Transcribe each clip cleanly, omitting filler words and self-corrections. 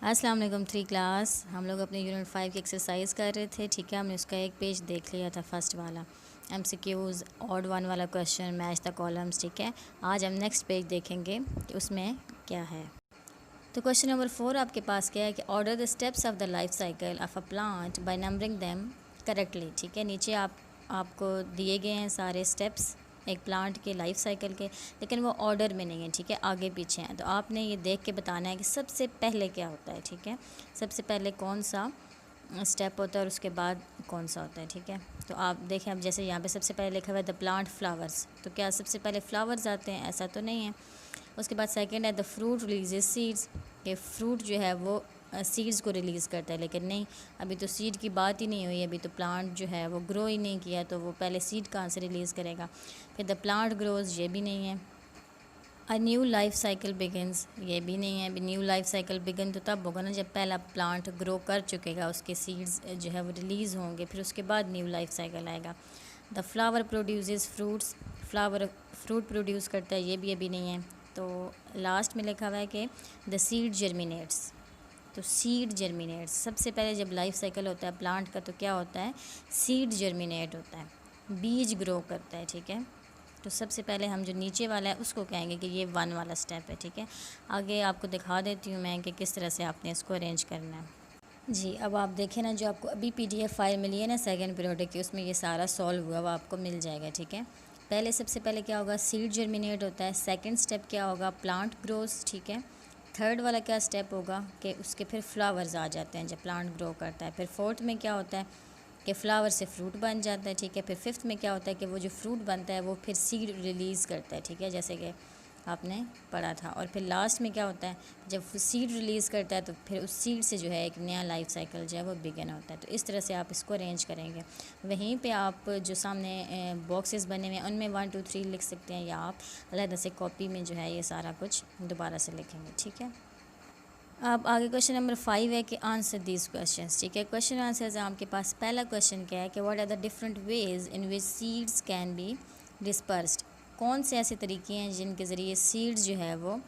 अस्सलाम वालेकुम three class. हम लोग अपने यूनिट 5 की एक्सरसाइज कर रहे थे। ठीक है, हमने उसका एक पेज देख लिया था, फर्स्ट वाला MCQs ऑड वन वाला क्वेश्चन, मैच द कॉलम्स। ठीक है, आज हम नेक्स्ट पेज देखेंगे कि उसमें क्या है। तो क्वेश्चन नंबर 4 आपके पास क्या है कि order the steps of the life cycle of a plant by numbering them correctly. ठीक है, नीचे आपको दिए गए हैं सारे स्टेप्स एक प्लांट के लाइफ साइकिल के, लेकिन वो ऑर्डर में नहीं है। ठीक है, आगे पीछे हैं, तो आपने ये देख के बताना है कि सबसे पहले क्या होता है। ठीक है, सबसे पहले कौन सा स्टेप होता है और उसके बाद कौन सा होता है। ठीक है, तो आप देखें, अब जैसे यहाँ पे सबसे पहले लिखा हुआ है द प्लांट फ्लावर्स, तो क्या सबसे पहले फ्लावर्स आते हैं? ऐसा तो नहीं है। उसके बाद सेकंड है द फ्रूट रिलीजेस सीड्स, कि फ्रूट जो है वो सीड्स को रिलीज़ करता है, लेकिन नहीं, अभी तो सीड की बात ही नहीं हुई, अभी तो प्लांट जो है वो ग्रो ही नहीं किया, तो वो पहले सीड कहाँ से रिलीज़ करेगा। फिर द प्लांट ग्रोज, ये भी नहीं है। A new life cycle begins, ये भी नहीं है। अभी न्यू लाइफ साइकिल बिगिन तो तब होगा ना जब पहला प्लांट ग्रो कर चुकेगा, उसके सीड्स जो है वो रिलीज़ होंगे, फिर उसके बाद न्यू लाइफ साइकिल आएगा। The flower produces fruits, flower fruit produce करता है, ये भी अभी नहीं है। तो लास्ट में लिखा हुआ है कि द सीड जर्मिनेट्स, तो सीड जर्मिनेट्स, सबसे पहले जब लाइफ साइकिल होता है प्लांट का तो क्या होता है, सीड जर्मिनेट होता है, बीज ग्रो करता है। ठीक है, तो सबसे पहले हम जो नीचे वाला है उसको कहेंगे कि ये 1 वाला स्टेप है। ठीक है, आगे आपको दिखा देती हूँ मैं कि किस तरह से आपने इसको अरेंज करना है। जी, अब आप देखें ना, जो आपको अभी PDF फाइल मिली है ना सेकंड पीरियोडिक की, उसमें ये सारा सॉल्व हुआ हुआ आपको मिल जाएगा। ठीक है, पहले सबसे पहले क्या होगा, सीड जर्मिनेट होता है। सेकंड स्टेप क्या होगा, प्लांट ग्रोस। ठीक है, थर्ड वाला क्या स्टेप होगा कि उसके फिर फ्लावर्स आ जाते हैं जब प्लांट ग्रो करता है। फिर फोर्थ में क्या होता है कि फ्लावर से फ्रूट बन जाता है। ठीक है, फिर फिफ्थ में क्या होता है कि वो जो फ्रूट बनता है वो फिर सीड रिलीज़ करता है। ठीक है, जैसे कि आपने पढ़ा था। और फिर लास्ट में क्या होता है, जब सीड रिलीज़ करता है तो फिर उस सीड से जो है एक नया लाइफ साइकिल जो है वो बिगिन होता है। तो इस तरह से आप इसको अरेंज करेंगे। वहीं पे आप जो सामने बॉक्सेस बने हुए हैं उनमें 1 2 3 लिख सकते हैं, या आप अलग से कॉपी में जो है ये सारा कुछ दोबारा से लिखेंगे। ठीक है, अब आगे क्वेश्चन नंबर 5 है कि आंसर दीज क्वेश्चंस। ठीक है, क्वेश्चन आंसर्स आपके पास। पहला क्वेश्चन क्या है कि what are the different ways in which seeds can be dispersed, कौन से ऐसे तरीके हैं जिनके ज़रिए सीड्स जो है वो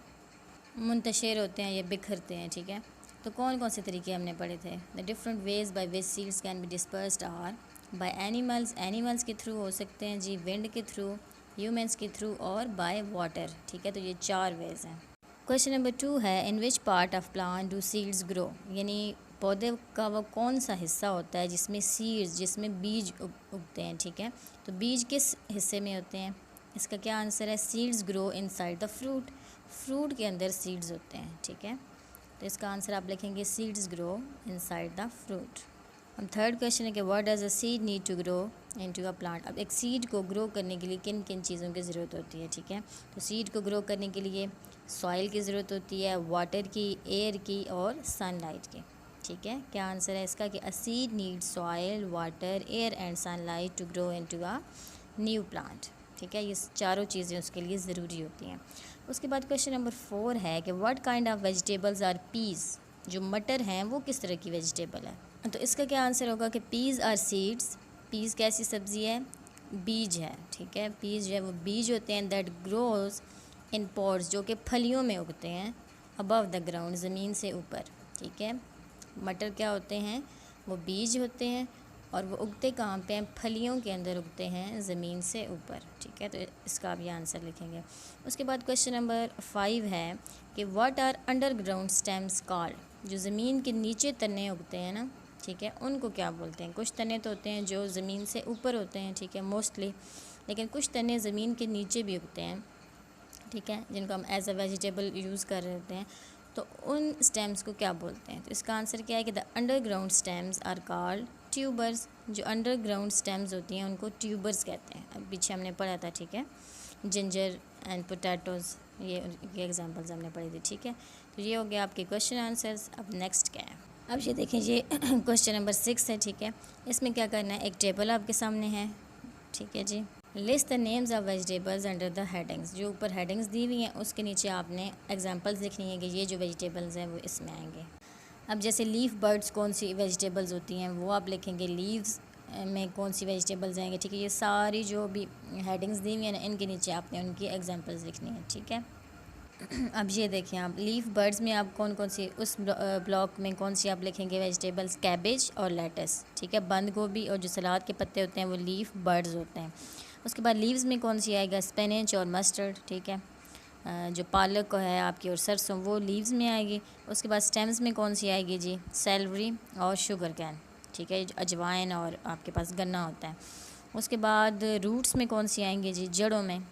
मुंतशिर होते हैं या बिखरते हैं। ठीक है, तो कौन कौन से तरीके हमने पढ़े थे। The different ways by which seeds can be dispersed are by animals, animals के थ्रू हो सकते हैं जी, विंड के थ्रू, ह्यूमंस के थ्रू, और बाय वाटर। ठीक है, तो ये 4 वेज हैं। क्वेश्चन नंबर 2 है in which part of plant do seeds grow, यानी पौधे का वो कौन सा हिस्सा होता है जिसमें सीड्स, जिसमें बीज उगते हैं। ठीक है, तो बीज किस हिस्से में होते हैं, इसका क्या आंसर है, seeds grow inside the fruit, fruit के अंदर सीड्स होते हैं। ठीक है, तो इसका आंसर आप लिखेंगे seeds grow inside the fruit. अब थर्ड क्वेश्चन है कि what does a seed need to grow into a plant, अब एक सीड को ग्रो करने के लिए किन किन चीज़ों की ज़रूरत होती है। ठीक है, तो सीड को ग्रो करने के लिए सॉइल की ज़रूरत होती है, वाटर की, एयर की, और सनलाइट की। ठीक है, क्या आंसर है इसका कि a seed need soil, water, air and sunlight to grow into a new plant. ठीक है, ये चारों चीज़ें उसके लिए ज़रूरी होती हैं। उसके बाद क्वेश्चन नंबर 4 है कि what kind of vegetables are peas, जो मटर हैं वो किस तरह की वेजिटेबल है। तो इसका क्या आंसर होगा कि पीज़ आर सीड्स, पीज़ कैसी सब्ज़ी है, बीज है। ठीक है, पीज़ जो है वो बीज होते हैं, दैट ग्रोज इन पॉट्स, जो कि फलियों में उगते हैं, अबव द ग्राउंड, ज़मीन से ऊपर। ठीक है, मटर क्या होते हैं, वो बीज होते हैं, और वो उगते कहाँ पे हैं, फलियों के अंदर उगते हैं, ज़मीन से ऊपर। ठीक है, तो इसका आप ये आंसर लिखेंगे। उसके बाद क्वेश्चन नंबर 5 है कि what are underground stems called, जो ज़मीन के नीचे तने उगते हैं ना, ठीक है, उनको क्या बोलते हैं। कुछ तने तो होते हैं जो ज़मीन से ऊपर होते हैं, ठीक है, मोस्टली, लेकिन कुछ तने ज़मीन के नीचे भी उगते हैं। ठीक है, जिनको हम एज अ वेजिटेबल यूज़ कर रहे होते हैं, तो उन स्टेम्स को क्या बोलते हैं। तो इसका आंसर क्या है कि the underground stems are called tubers, जो अंडरग्राउंड स्टेम्स होती हैं उनको ट्यूबर्स कहते हैं। अब पीछे हमने पढ़ा था। ठीक है, जिंजर एंड पोटैटोज़, ये एग्जांपल्स हमने पढ़ी थी। ठीक है, तो ये हो गया आपके क्वेश्चन आंसर्स। अब नेक्स्ट क्या है, अब ये देखें, ये क्वेश्चन नंबर 6 है। ठीक है, इसमें क्या करना है, एक टेबल आपके सामने है। ठीक है जी, list the names of vegetables under the headings, जो ऊपर हेडिंग्स दी हुई हैं उसके नीचे आपने एग्जांपल्स लिखनी है कि ये जो वेजिटेबल्स हैं वो इसमें आएंगे। अब जैसे लीफ बर्ड्स कौन सी वेजिटेबल्स होती हैं वो आप लिखेंगे, लीव्स में कौन सी वेजिटेबल्स आएंगे। ठीक है, ये सारी जो भी हेडिंग्स दी हुई हैं ना, इनके नीचे आपने उनकी एग्जांपल्स लिखनी है। ठीक है, अब ये देखें आप लीफ बर्ड्स में आप कौन कौन सी उस ब्लॉक में कौन सी आप लिखेंगे वेजिटेबल्स, कैबेज और लेटस, ठीक है। बंद गोभी और जो सलाद के पत्ते होते हैं वो लीफ बर्ड्स होते हैं। उसके बाद लीव्स में कौन सी आएगा, स्पिनच और मस्टर्ड, ठीक है। जो पालक है आपकी और सरसों वो लीव्स में आएगी। उसके बाद स्टेम्स में कौन सी आएगी जी, सेलरी और शुगर कैन, ठीक है, अजवाइन और आपके पास गन्ना होता है। उसके बाद रूट्स में कौन सी आएंगी जी, जड़ों में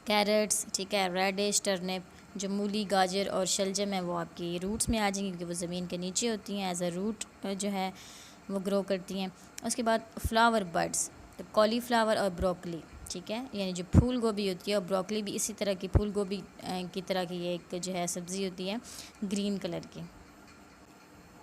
कैरेट्स, ठीक है, रेडिश, टर्निप, जो मूली, गाजर और शलजम है वो आपकी रूट्स में आ जाएंगी क्योंकि वो ज़मीन के नीचे होती हैं, एज अ रूट जो है वो ग्रो करती हैं। उसके बाद फ्लावर बर्ड्स, तो कॉलीफ्लावर और ब्रोकली, ठीक है, यानी जो फूल गोभी होती है और ब्रोकली भी इसी तरह की फूल गोभी की तरह की एक जो है सब्ज़ी होती है ग्रीन कलर की।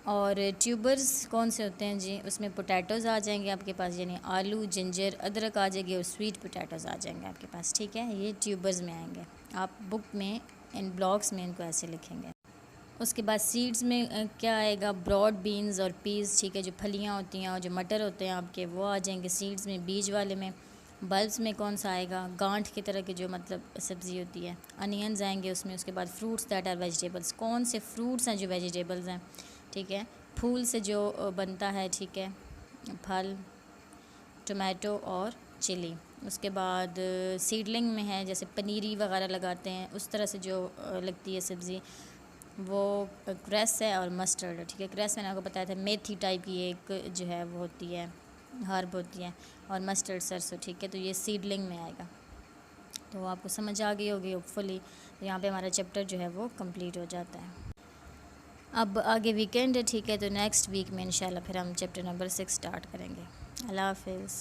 और ट्यूबर्स कौन से होते हैं जी, उसमें पोटैटोज़ आ जाएंगे आपके पास, यानी आलू, जिंजर, अदरक आ जाएगी और स्वीट पोटैटोज़ आ जाएंगे आपके पास, ठीक है। ये ट्यूबर्स में आएंगे, आप बुक में इन ब्लॉक्स में इनको ऐसे लिखेंगे। उसके बाद सीड्स में क्या आएगा, ब्रॉड बीन्स और पीस, ठीक है, जो फलियाँ होती हैं और जो मटर होते हैं आपके वो आ जाएंगे सीड्स में, बीज वाले में। बल्ब्स में कौन सा आएगा, गांठ की तरह की जो मतलब सब्ज़ी होती है, अनियंस आएंगे उसमें। उसके बाद फ्रूट्स दैट आर वेजिटेबल्स, कौन से फ्रूट्स हैं जो वेजिटेबल्स हैं, ठीक है, फूल से जो बनता है, ठीक है, फल, टोमेटो और चिली। उसके बाद सीडलिंग में है जैसे पनीरी वगैरह लगाते हैं उस तरह से जो लगती है सब्ज़ी वो क्रेस है और मस्टर्ड है, ठीक है। क्रेस मैंने आपको बताया था मेथी टाइप की एक जो है वो होती है, हर्ब होती है, और मस्टर्ड सरसों, ठीक है। तो ये सीडलिंग में आएगा। तो आपको समझ आ गई होगी होपफुली। तो यहाँ पे हमारा चैप्टर जो है वो कंप्लीट हो जाता है। अब आगे वीकेंड है, ठीक है, तो नेक्स्ट वीक में इंशाल्लाह फिर हम चैप्टर नंबर 6 स्टार्ट करेंगे। अल्लाह हाफिज़।